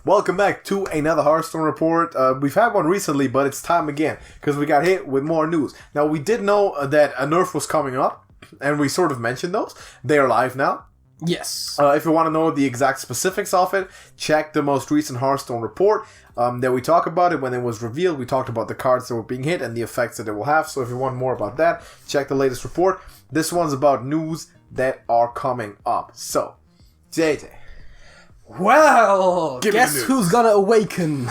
Welcome back to another Hearthstone Report. We've had one recently, but it's time again because we got hit with more news. Now, we did know that a Nerf was coming up, and we sort of mentioned those. They are live now. Yes. If you want to know the exact specifics of it, check the most recent Hearthstone Report that we talk about it. When it was revealed, we talked about the cards that were being hit and the effects that it will have. So if you want more about that, check the latest report. This one's about news that are coming up. So, JJ. Well, guess who's gonna awaken?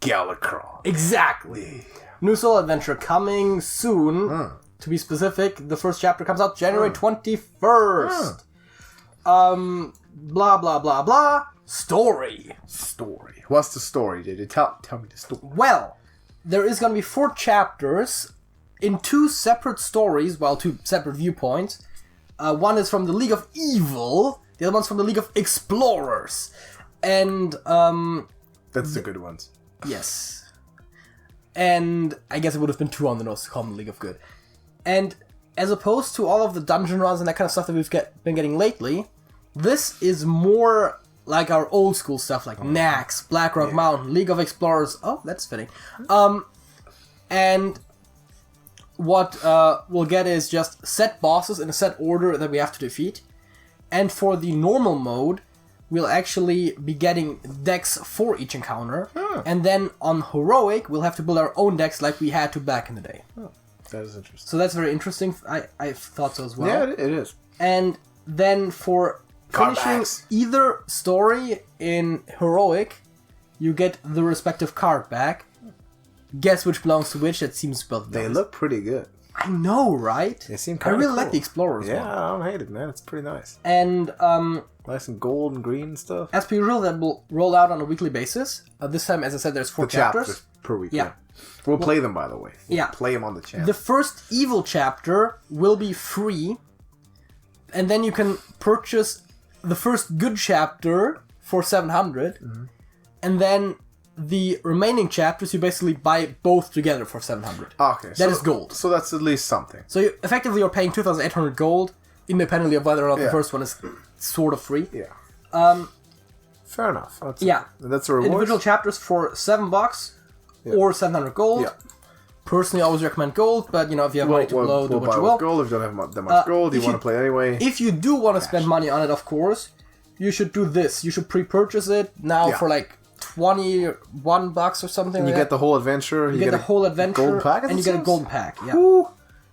Galakrond. Exactly. New solo adventure coming soon. To be specific, the first chapter comes out January 21st. Blah, blah, blah, blah. Story. What's the story, JJ? Tell me the story. Well, there is gonna be 4 chapters in 2 separate stories, 2 separate viewpoints. One is from the League of Evil. The other one's from the League of Explorers. And, That's the good ones. Yes. And I guess it would have been 2 on the nose to call them the League of Good. And as opposed to all of the dungeon runs and that kind of stuff that we've been getting lately, this is more like our old school stuff, like Nax, Blackrock Mountain, League of Explorers. Oh, that's fitting. And what we'll get is just set bosses in a set order that we have to defeat. And for the normal mode, we'll actually be getting decks for each encounter. And then on Heroic, we'll have to build our own decks like we had to back in the day. That is interesting. So that's very interesting. I thought so as well. Yeah, it is. And then for finishing either story in Heroic, you get the respective card back. Guess which belongs to which. That seems spelled. They look pretty good. I know, right? They seem I kind of really cool. like the Explorers one. Yeah, I don't hate it, man. It's pretty nice. And Nice and gold and green and stuff. as per usual, that will roll out on a weekly basis. This time, as I said, there's 4 chapters per week. Yeah. We'll play them, by the way. We'll play them on the channel. The first Evil chapter will be free, and then you can purchase the first Good chapter for 700, and then the remaining chapters you basically buy both together for 700. Okay. That is gold. So that's at least something. So you effectively you're paying 2,800 gold, independently of whether or not the first one is sort of free. Yeah. Fair enough. That's a reward. Individual chapters for $7 or 700 gold. Yeah. Personally, I always recommend gold, but if you have money to blow, do what you will. Gold. If you don't have that much gold, you want to play anyway. If you do want to spend money on it, of course, you should do this. You should pre-purchase it now for like $21 or something. And you get the whole adventure. You get the whole adventure, gold pack, and you get a golden pack. Yeah. Woo.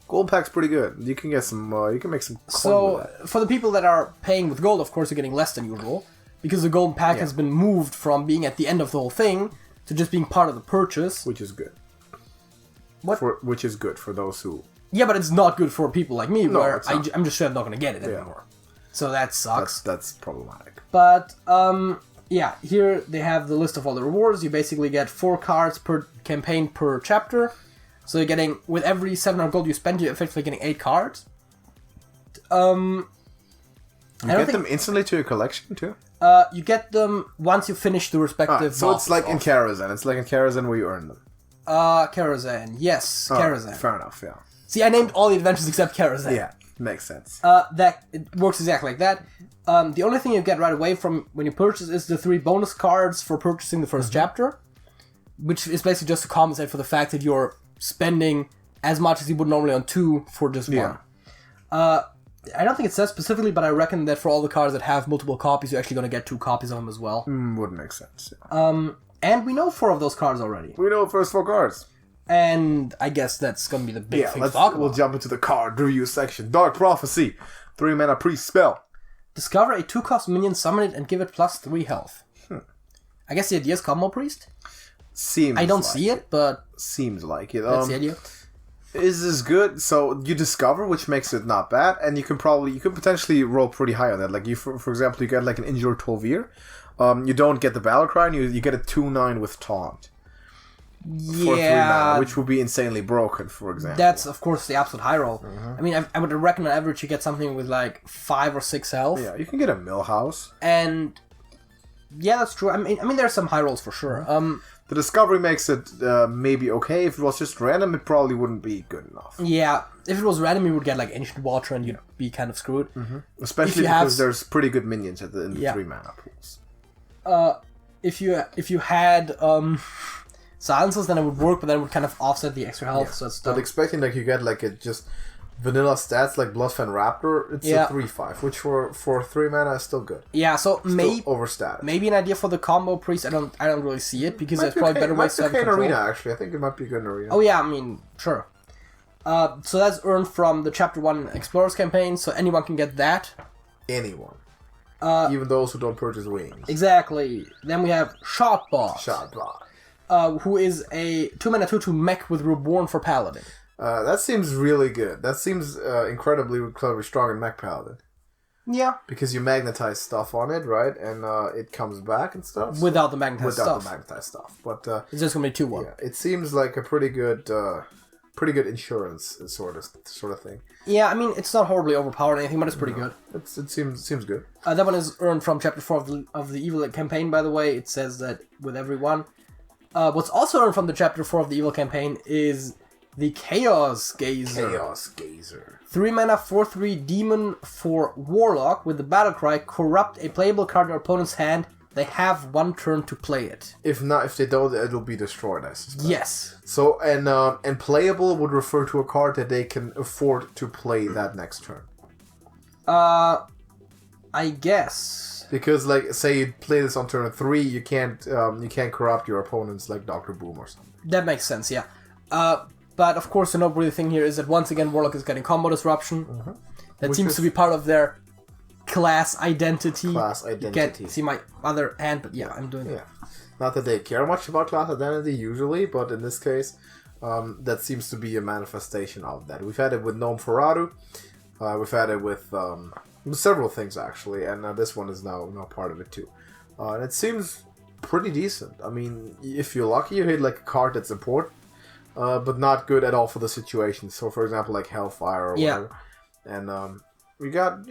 Gold pack's pretty good. You can get some. You can make some. So for the people that are paying with gold, of course, you're getting less than usual because the golden pack has been moved from being at the end of the whole thing to just being part of the purchase, which is good. What? Which is good for those who. Yeah, but it's not good for people like me, where I'm just not going to get it anymore. So that sucks. That's problematic. But here they have the list of all the rewards. You basically get 4 cards per campaign per chapter. So you're getting, with every 700 gold you spend, you're effectively getting 8 cards. You get them instantly to your collection too? You get them once you finish the respective so it's like in Karazhan. It's like in Karazhan where you earn them. Karazhan. Yes, Karazhan. Fair enough, yeah. See, I named all the adventures except Karazhan. Yeah, makes sense. It works exactly like that. The only thing you get right away from when you purchase is the 3 bonus cards for purchasing the first chapter, which is basically just to compensate for the fact that you're spending as much as you would normally on 2 for just 1. I don't think it says specifically, but I reckon that for all the cards that have multiple copies, you're actually going to get 2 copies of them as well. Would make sense. Yeah. And we know 4 of those cards already. We know the first 4 cards. And I guess that's going to be the big thing to talk about. We'll jump into the card review section. Dark Prophecy. 3 mana priest spell. Discover a 2-cost minion, summon it, and give it plus 3 health. I guess the idea is combo priest? I don't see it, but... Seems like it. That's the idea. Is this good? So you discover, which makes it not bad, and you can potentially roll pretty high on that. Like for example, you get like an injured Tol'Vir. You don't get the battle cry, and you get a 2/9 with taunt. For 3 mana, which would be insanely broken, for example. That's of course the absolute high roll. I mean, I would reckon on average you get something with like 5 or 6 health. Yeah, you can get a Millhouse. And yeah, that's true. I mean, there's some high rolls for sure. The discovery makes it maybe okay. If it was just random, it probably wouldn't be good enough. Yeah, if it was random, you would get like Ancient Water and you'd be kind of screwed. Especially because there's pretty good minions in the 3 mana pools. if you had silences, then it would work, but then it would kind of offset the extra health. So it's But expecting like you get like a just vanilla stats like Bloodfen Raptor, it's a 3/5, which for 3 mana is still good. Yeah, so Still overstated. maybe an idea for the combo priest. I don't really see it because there's probably better ways to have in control. Arena actually. I think it might be good in Arena. Oh yeah, I mean sure. So that's earned from the Chapter 1 Explorers campaign, so anyone can get that. Anyone. Even those who don't purchase wings. Exactly. Then we have Shotbot. Shotbot. Who is a 2-mana 2/2 mech with Reborn for Paladin. That seems really good. That seems incredibly strong in Mech Paladin. Yeah. Because you magnetize stuff on it, right? And it comes back and stuff. So without the magnetized stuff. But it's just going to be 2/1. Yeah, it seems like a pretty good insurance sort of thing. Yeah, I mean, it's not horribly overpowered or anything, but it's pretty good. It seems good. That one is earned from Chapter 4 of the Evil campaign, by the way. It says that with every one. What's also earned from the Chapter 4 of the Evil campaign is the Chaos Gazer. 3-mana 4/3 demon for Warlock with the battlecry, corrupt a playable card in your opponent's hand. They have 1 turn to play it. If they don't, it'll be destroyed, I suspect. Yes. So, and playable would refer to a card that they can afford to play that next turn. I guess. Because, like, say you play this on turn 3, you can't corrupt your opponent's, like, Dr. Boom or something. That makes sense, yeah. But, of course, the noteworthy thing here is that, once again, Warlock is getting combo disruption. Mm-hmm. That seems to be part of their class identity. You can't see my other hand, but yeah, I'm doing it. Yeah. Not that they care much about class identity usually, but in this case, that seems to be a manifestation of that. We've had it with Gnome Ferratu. We've had it with several things, actually, and this one is now part of it, too. And it seems pretty decent. I mean, if you're lucky, you hit like a card that's important, but not good at all for the situation. So, for example, like Hellfire or whatever. And we got,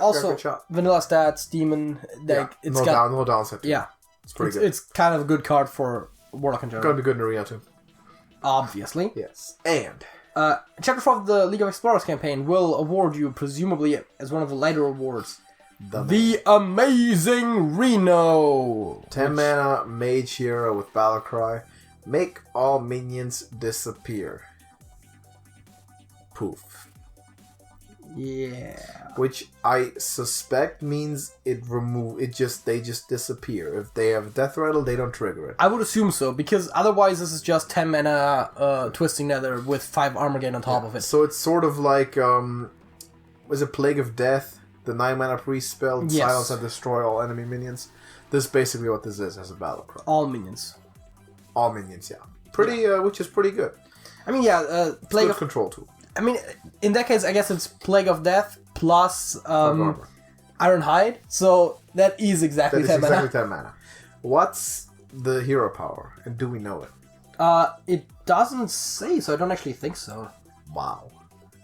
also vanilla stats, demon, like it's got no downside. Yeah, it's pretty good. It's kind of a good card for Warlock in general. Gonna be good in Arena too. Obviously. Yes. And Chapter 4 of the League of Explorers campaign will award you, presumably as one of the lighter awards, the Amazing Reno. 10 mana mage hero with Battlecry. Make all minions disappear. Poof. Yeah. Which I suspect means they just disappear. If they have a death rattle, they don't trigger it. I would assume so, because otherwise this is just 10 mana Twisting Nether with 5 armor gain on top of it. So it's sort of like was it Plague of Death, the 9 mana priest spell, yes. Silence and destroy all enemy minions. This is basically what this is as a battle cry. All minions. All minions, yeah. Which is pretty good. I mean, yeah, Plague of control tool. I mean, in that case, I guess it's Plague of Death plus Iron Hide, so that is exactly 10 mana. Exactly 10 mana. What's the hero power, and do we know it? It doesn't say, so I don't actually think so. Wow.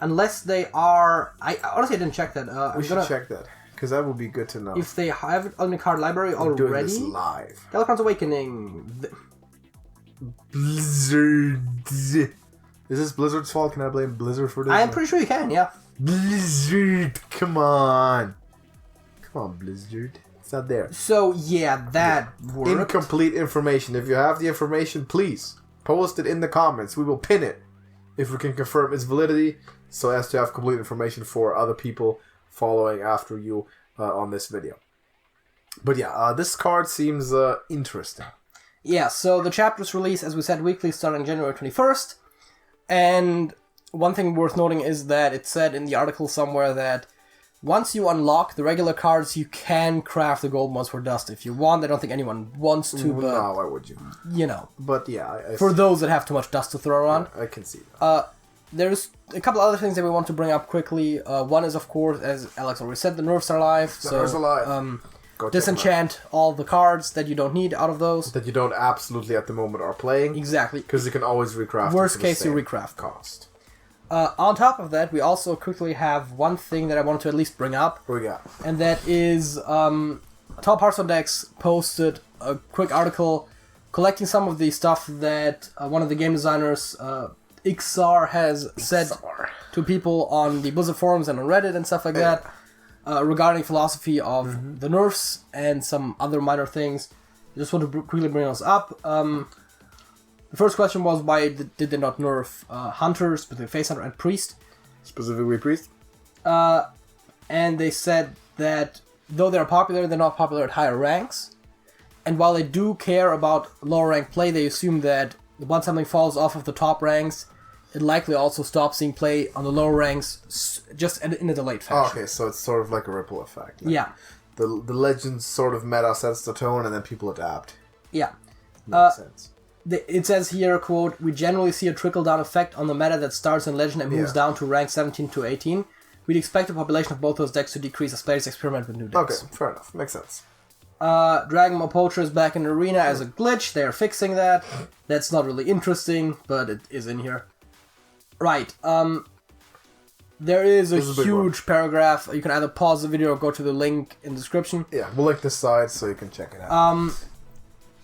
Unless they are... honestly, I didn't check that. We should check that, because that would be good to know. If they have it on the card library already... We're doing this live. Galakrond's Awakening. Blizzard. Is this Blizzard's fault? Can I blame Blizzard for this? I'm pretty sure you can, yeah. Blizzard! Come on, Blizzard. It's not there. So, yeah, that worked. Incomplete information. If you have the information, please post it in the comments. We will pin it if we can confirm its validity, so as to have complete information for other people following after you on this video. But yeah, this card seems interesting. Yeah, so the chapter's release, as we said, weekly, starting January 21st. And one thing worth noting is that it said in the article somewhere that once you unlock the regular cards, you can craft the gold ones for dust if you want. I don't think anyone wants to, but... No, why would you? You know. But yeah, for those that have too much dust to throw around. Yeah, I can see that. There's a couple other things that we want to bring up quickly. One is, of course, as Alex already said, the Nerfs are live. The Nerfs are live. Disenchant all the cards that you don't need out of those. That you don't absolutely at the moment are playing. Exactly. Because you can always recraft. Worst case, you recraft. Cost. On top of that, we also quickly have one thing that I wanted to at least bring up. What we got? And that is Top Hearthstone Decks posted a quick article collecting some of the stuff that one of the game designers, Ixar, has said to people on the Blizzard forums and on Reddit and stuff like that. regarding philosophy of the nerfs and some other minor things. I just want to quickly bring those up. The first question was, why did they not nerf hunters, but the face hunter and priest? Specifically priest? And they said that though they're popular, they're not popular at higher ranks. And while they do care about lower rank play, they assume that once something falls off of the top ranks, it likely also stops seeing play on the lower ranks just in a delayed fashion. Oh, okay, so it's sort of like a ripple effect. Like Yeah. The Legends sort of meta sets the tone, and then people adapt. Yeah. Makes sense. It says here, quote, "We generally see a trickle-down effect on the meta that starts in Legend and moves down to rank 17 to 18. We'd expect the population of both those decks to decrease as players experiment with new decks." Okay, fair enough. Makes sense. Dragon Ball Poacher is back in the arena as a glitch. They're fixing that. That's not really interesting, but it is in here. Right. There is a huge paragraph. You can either pause the video or go to the link in the description. Yeah, we'll link this side so you can check it out.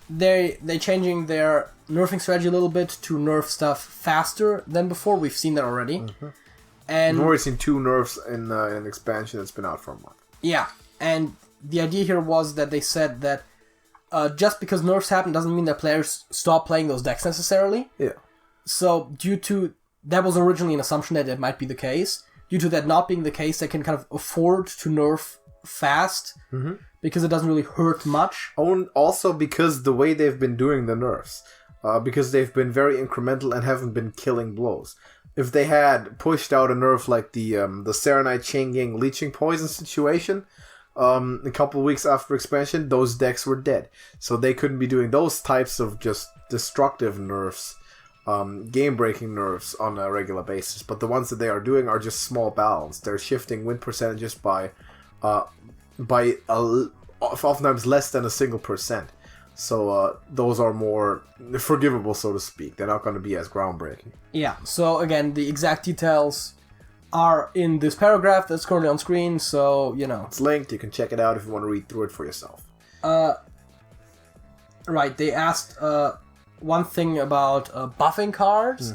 They changing their nerfing strategy a little bit to nerf stuff faster than before. We've seen that already. And We've already seen 2 nerfs in an expansion that's been out for a month. yeah, and the idea here was that they said that just because nerfs happen doesn't mean that players stop playing those decks necessarily. Yeah. So due to that was originally an assumption that it might be the case. Due to that not being the case, they can kind of afford to nerf fast because it doesn't really hurt much. Also because the way they've been doing the nerfs, because they've been very incremental and haven't been killing blows. If they had pushed out a nerf like the Serenite Chain Gang Leeching Poison situation a couple of weeks after expansion, those decks were dead. So they couldn't be doing those types of just destructive nerfs, game-breaking nerfs on a regular basis. But the ones that they are doing are just small balance. They're shifting win percentages by oftentimes less than a single %. So those are more forgivable, so to speak. They're not going to be as groundbreaking. Yeah, so again, the exact details are in this paragraph that's currently on screen, so, you know. It's linked, you can check it out if you want to read through it for yourself. Right, they asked one thing about buffing cards,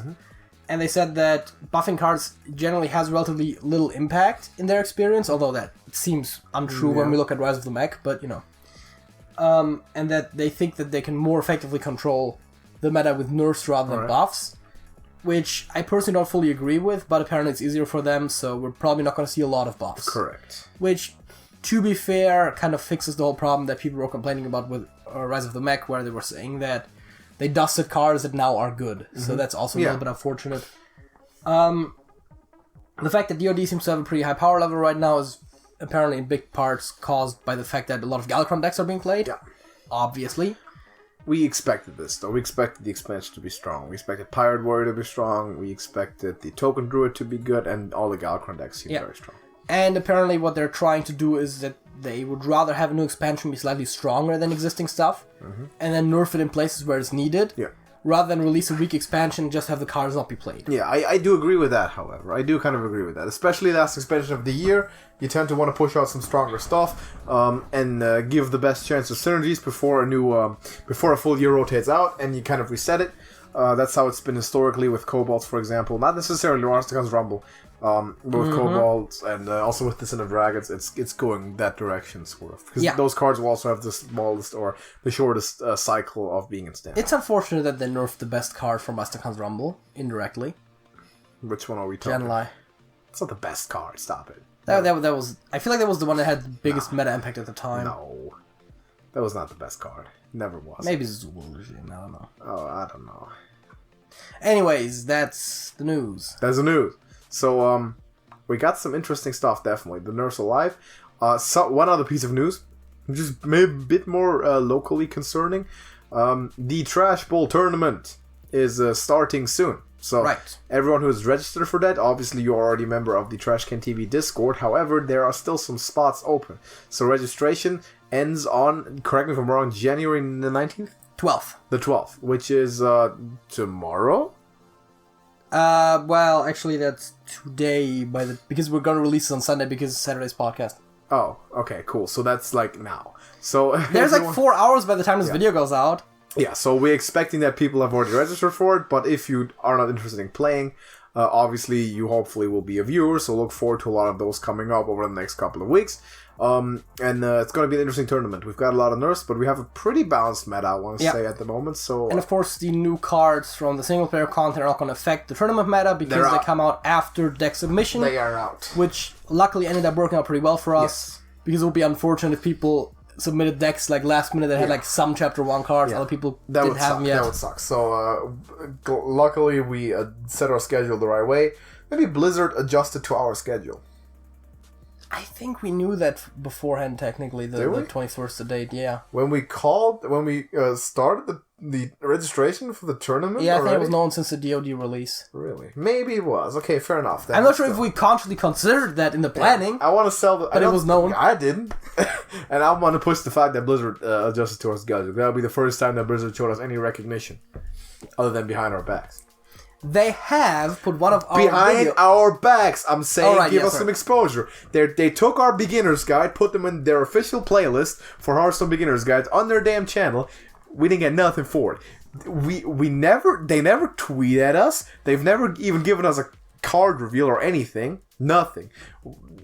and they said that buffing cards generally has relatively little impact in their experience, although that seems untrue when we look at Rise of the Mech, but, you know. And that they think that they can more effectively control the meta with nerfs rather than buffs, which I personally don't fully agree with, but apparently it's easier for them, so we're probably not going to see a lot of buffs. Correct. Which, to be fair, kind of fixes the whole problem that people were complaining about with Rise of the Mech, where they were saying that they dusted cards that now are good, so that's also a little bit unfortunate. The fact that DoD seems to have a pretty high power level right now is apparently in big parts caused by the fact that a lot of Galakrond decks are being played. Yeah. Obviously. We expected this, though. We expected the expansion to be strong. We expected Pirate Warrior to be strong. We expected the Token Druid to be good, and all the Galakrond decks seem very strong. And apparently what they're trying to do is that they would rather have a new expansion be slightly stronger than existing stuff, and then nerf it in places where it's needed, rather than release a weak expansion and just have the cards not be played. Yeah, I do agree with that, however. I do kind of agree with that. Especially last expansion of the year, you tend to want to push out some stronger stuff, and give the best chance of synergies before before a full year rotates out, and you kind of reset it. That's how it's been historically with Kobolds, for example. Not necessarily Monstergun's Rumble, but with Kobolds, and also with the Sin of Dragons, it's going that direction, sort of. Because those cards will also have the smallest or the shortest cycle of being in stand. It's unfortunate that they nerfed the best card from Monstergun's Rumble, indirectly. Which one are we talking about? It's not the best card, stop it. That was... I feel like that was the one that had the biggest meta impact at the time. No. That was not the best card. Never was. Maybe it's Zoologian, I don't know. Oh, I don't know. Anyways, that's the news. That's the news. So, we got some interesting stuff, definitely. The nerfs alive. One other piece of news, which is maybe a bit more locally concerning. The Trash Bowl tournament is starting soon. So, everyone who is registered for that, obviously you're already a member of the TrashcanTV Discord. However, there are still some spots open. So, registration ends on, correct me if I'm wrong, January the 19th? 12th. The 12th, which is tomorrow? Well, actually that's today because we're gonna release it on Sunday because it's Saturday's podcast. Oh, okay, cool. So that's like now. So there's like 4 hours by the time this video goes out. Yeah, so we're expecting that people have already registered for it, but if you are not interested in playing, Obviously, you hopefully will be a viewer, so look forward to a lot of those coming up over the next couple of weeks. And it's going to be an interesting tournament. We've got a lot of nerfs, but we have a pretty balanced meta, I want to say, at the moment. So, and of course, the new cards from the single-player content are not going to affect the tournament meta because they come out after deck submission. They are out. Which luckily ended up working out pretty well for us, because it would be unfortunate if people submitted decks like last minute that had like some chapter 1 cards, other people didn't have them yet. That would suck. So, luckily we set our schedule the right way. Maybe Blizzard adjusted to our schedule. I think we knew that beforehand, technically, the 21st date, When we started the registration for the tournament I think it was known since the DoD release. Really? Maybe it was. Okay, fair enough. I'm not sure if we consciously considered that in the planning. I want to sell the... But it was known. I didn't. And I want to push the fact that Blizzard adjusted to our schedule. That'll be the first time that Blizzard showed us any recognition, other than behind our backs. They have put one of our behind our backs. I'm saying, give us some exposure. They took our beginner's guide, put them in their official playlist for Hearthstone beginners guides on their damn channel. We didn't get nothing for it. They never tweet at us. They've never even given us a card reveal or anything. Nothing.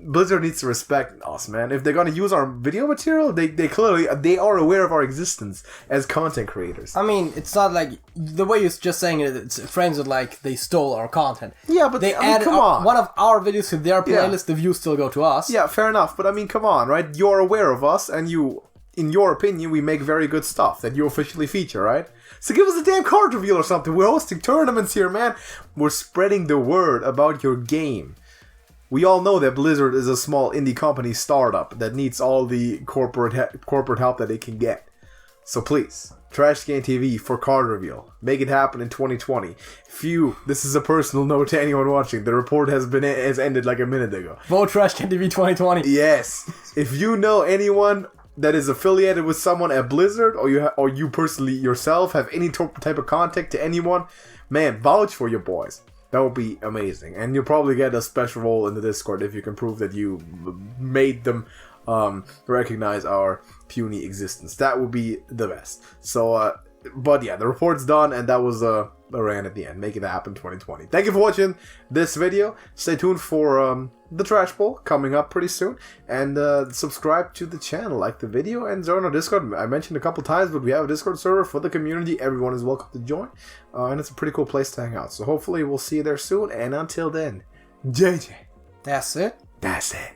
Blizzard needs to respect us, man. If they're gonna use our video material, they clearly are aware of our existence as content creators. I mean, it's not like the way you're just saying it. It's frames it like they stole our content. Yeah, but they added one of our videos to their playlist. The views still go to us. Yeah, fair enough. But I mean, come on, right? You're aware of us, and in your opinion, we make very good stuff that you officially feature, right? So give us a damn card reveal or something. We're hosting tournaments here, man. We're spreading the word about your game. We all know that Blizzard is a small indie company startup that needs all the corporate help that it can get. So please, TrashcanTV for card reveal. Make it happen in 2020. This is a personal note to anyone watching. The report has ended like a minute ago. Vote TrashcanTV 2020. Yes. If you know anyone that is affiliated with someone at Blizzard, or you personally yourself have any type of contact to anyone, man, vouch for your boys. That would be amazing. And you'll probably get a special role in the Discord if you can prove that you made them recognize our puny existence. That would be the best. So, but yeah, the report's done, and that was a rant at the end. Make it happen 2020. Thank you for watching this video. Stay tuned for the Trash Bowl coming up pretty soon. And subscribe to the channel, like the video, and join our Discord. I mentioned a couple times, but we have a Discord server for the community. Everyone is welcome to join. And it's a pretty cool place to hang out. So hopefully we'll see you there soon. And until then, JJ. That's it. That's it.